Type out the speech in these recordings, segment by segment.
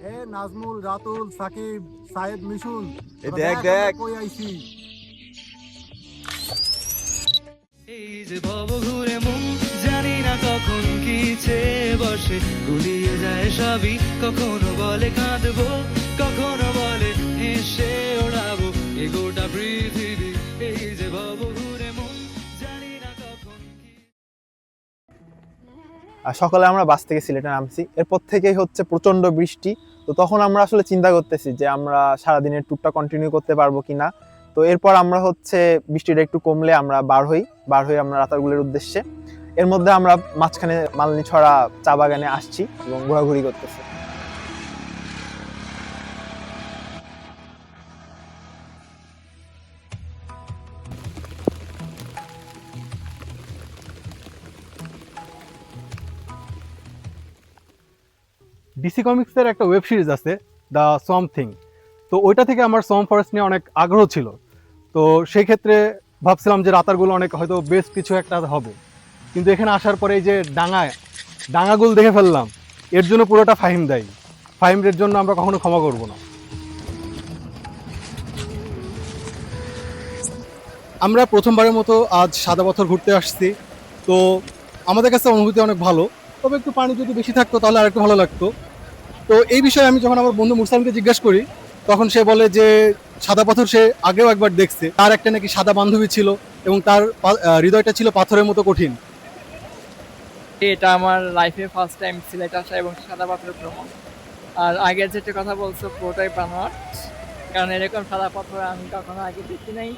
এ নাজমুল, রাতুল, সাকিব, সাহেব, মিশুন, এ দেখ দেখ কই আইছি। এই যে ভব ঘুরে মন জানি না কখন কিছে বসে গুলিয়ে যায় সবই, কখনো বলে কাঁদবো, কখনো বলে হেসে ওড়াবো এ গোটা পৃথিবী। এই যে ভব ঘুরে মন জানি না কখন কি। আর সকালে আমরা বাস থেকে সিলেটে নামছি, এরপর থেকেই হচ্ছে প্রচণ্ড বৃষ্টি। তো তখন আমরা আসলে চিন্তা করতেছি যে আমরা সারাদিনের ট্যুরটা কন্টিনিউ করতে পারবো কি না। তো এরপর আমরা হচ্ছে বৃষ্টিটা একটু কমলে আমরা বার হই আমরা রাতারগুলের উদ্দেশ্যে। এর মধ্যে আমরা মাঝখানে মালনীছড়া চা বাগানে আসছি এবং ঘোরাঘুরি করতেছি। ডিসি কমিক্সের একটা ওয়েব সিরিজ আছে দ্য সম থিং, তো ওইটা থেকে আমার সম ফরেস্ট নিয়ে অনেক আগ্রহ ছিল। তো সেই ক্ষেত্রে ভাবছিলাম যে রাতারগুলো অনেক হয়তো বেস্ট কিছু একটা হবে, কিন্তু এখানে আসার পরে এই যে ডাঙাগুলো দেখে ফেললাম, এর জন্য পুরোটা ফাহিম দায়ী। ফাহিমের জন্য আমরা কখনো ক্ষমা করব না। আমরা প্রথমবারের মতো আজ সাদা পাথর ঘুরতে আসছি, তো আমাদের কাছে অনুভূতি অনেক ভালো। তবে একটু পানি যদি বেশি থাকতো তাহলে আরেকটু ভালো লাগতো। তো এই বিষয়ে আমি যখন আমার বন্ধু মুরসালকে জিজ্ঞাসা করি, তখন সে বলে যে সাদা পাথর সে আগেও একবার দেখছে, তার একটা নাকি সাদা বান্ধবী ছিল এবং তার হৃদয়টা ছিল পাথরের মতো কঠিন। এটা আমার লাইফে ফার্স্ট টাইম সিলেট আসা এবং সাদা পাথর ভ্রমণ। আর আগের যেটা কথা বলছো পুরোটাই বানোয়াট, কারণ এরকম সাদা পাথর আমি কখনো আগে দেখি নাই,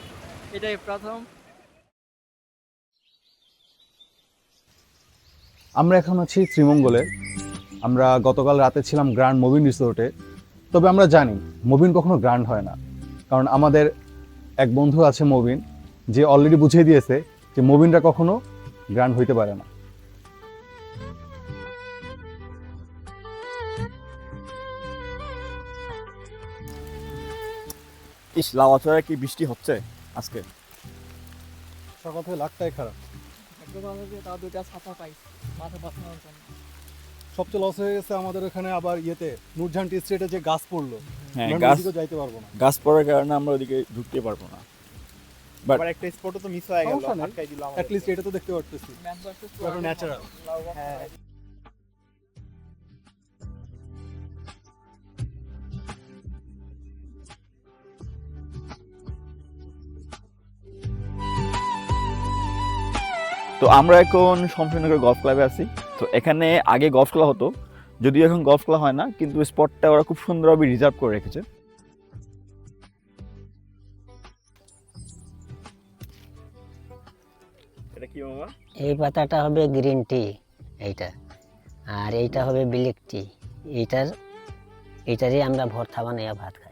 এটাই প্রথম। আমরা এখন আছি শ্রীমঙ্গলে। আমরা গতকাল রাতে ছিলাম গ্র্যান্ড মবিন রিসোর্টে। তবে আমরা জানি মবিন কখনো গ্র্যান্ড হয় না, কারণ আমাদের এক বন্ধু আছে মবিন, যে অলরেডি বুঝিয়ে দিয়েছে যে মবিনরা কখনো গ্র্যান্ড হইতে পারে না। ইস, লাউয়াচড়ায় কি বৃষ্টি হচ্ছে আজকে? সকাল থেকে লাখটাই খারাপ। একদম ভালো যে তাও দুটা ছাতা পাই মাথা বাঁচানোর জন্য। সবচেয়ে লস হয়ে গেছে আমাদের ওখানে আবার নূরজাহান টি স্ট্রিটে যে গাছ পড়লো, হ্যাঁ, আমরা ওদিকেও যাইতে পারবো না। গাছ পড়ার কারণে আমরা ওদিকে ঢুকতে পারবো না। বাট আবার একটা স্পটও তো মিস হয়ে গেল, সমস্যা নেই। আটকাই দিল আমাদের। অ্যাট লিস্ট এটা তো দেখতে পারতেছি, ম্যান ভার্সেস ন্যাচারাল। হ্যাঁ। তো আমরা এখন শমশেরনগর গলফ ক্লাবে আছি। তো এখানে আগে গলফ খেলা হতো, যদিও এখন গলফ খেলা হয় না, কিন্তু স্পটটা ওরা খুব সুন্দরভাবে রিজার্ভ করে রেখেছে। এটা কি মামা? এই পাতাটা হবে গ্রিন টি, এইটা, আর এইটা হবে ব্ল্যাক টি। এইটারই আমরা ভর্তা বানাইয়া ভাত খাই।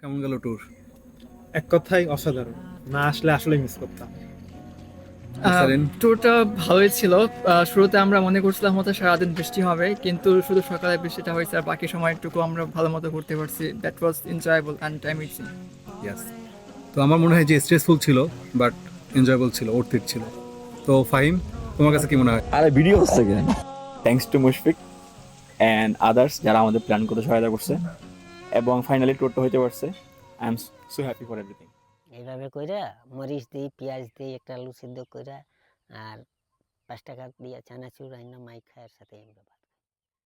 কেমন গেল ট্যুর? এক কথাই অসাধারণ, না আসলে আসলে মিস করতাম। ট্যুরটা ভালোই ছিল। শুরুতে আমরা মনে করছিলাম হয়তো সারাদিন বৃষ্টি হবে, কিন্তু শুধু সকালে বৃষ্টিটা হয়েছে আর বাকি সময়টুকু আমরা ভালো মতো ঘুরতে পারছি। That was enjoyable and amazing. Yes. তো আমার মনে হয় যে স্ট্রেসফুল ছিল বাট এনজয়েবল ছিল, অর্থিত ছিল। তো ফাহিম, তোমার কাছে কি মনে হয়? আরে ভিডিও হচ্ছে কেন? Thanks to Mushfiq and others যারা আমাদের প্ল্যান করতে সহায়তা করছে, এবং ফাইনালি ট্যুরটা হইতে পারছে। I am so happy for everything. এইভাবে কইরা মরিচ দিই, পেঁয়াজ দিই, একটা আলু সিদ্ধ কইরা আর 5 টাকা দিয়া চানাচুর আইনা মাই খায়ের সাথে আমরা ভাত।